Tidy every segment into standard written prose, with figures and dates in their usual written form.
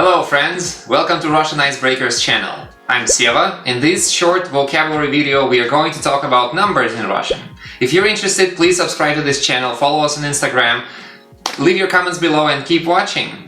Hello friends, welcome to Russian Icebreakers channel. I'm Seva. In this short vocabulary video we are going to talk about numbers in Russian. If you're interested, please subscribe to this channel, follow us on Instagram, leave your comments below and keep watching.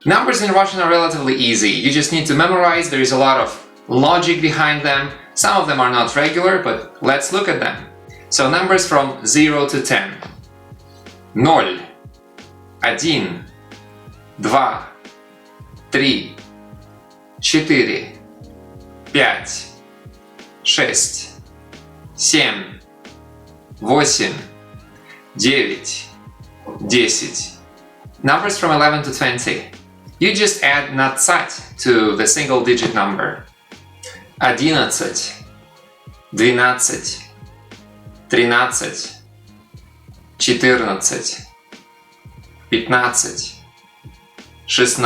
Numbers in Russian are relatively easy. You just need to memorize. There is a lot of logic behind them. Some of them are not regular, but let's look at them. So numbers from 0 to 10. 0, 1, 2, 3, 4, 5, 6, 7, 8, 9, 10. Numbers from 11 to 20. You just add natsat to the single digit number. 11, 12, 13, 14, 15, 16,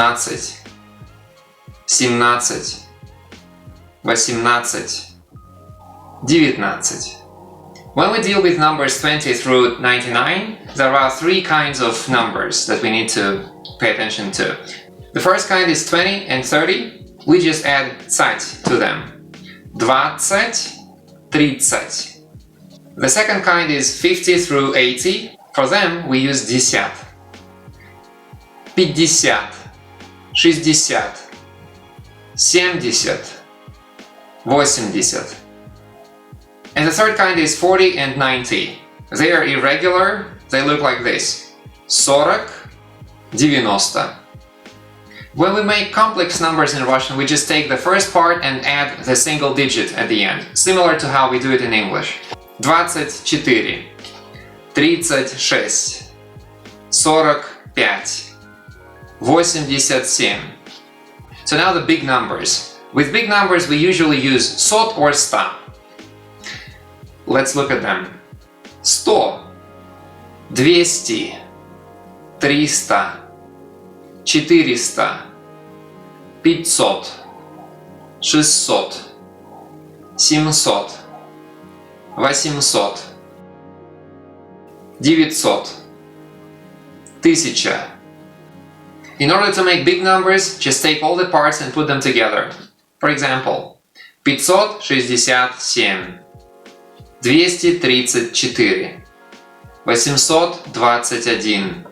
17, 18, 19. When we deal with numbers 20 through 99, there are three kinds of numbers that we need to pay attention to. The first kind is 20 and 30. We just add tsat to them. 20, 30. The second kind is 50 through 80. For them, we use десят. 50, 60, 70, 80. And the third kind is 40 and 90. They are irregular, they look like this. 40, 90. When we make complex numbers in Russian, we just take the first part and add the single digit at the end, similar to how we do it in English. 24, 36, 45, 87. So now the big numbers. With big numbers we usually use сот or ста. Let's look at them. 100, 200, 300, 400, 500, 600, 700, 800, 900, 1000. In order to make big numbers, just take all the parts and put them together. For example, 567, 234, 821,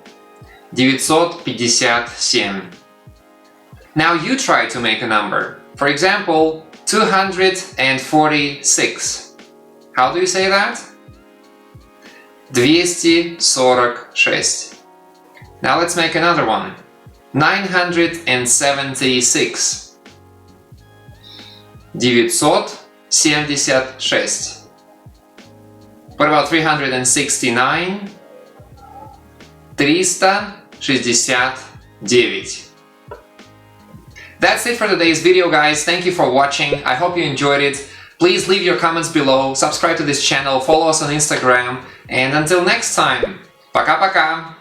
957. Now you try to make a number. For example, 246. How do you say that? 246. Now let's make another one. 976. 976. What about 369? 369. That's it for today's video, guys. Thank you for watching. I hope you enjoyed it. Please leave your comments below, subscribe to this channel, follow us on Instagram, and until next time, пока-пока!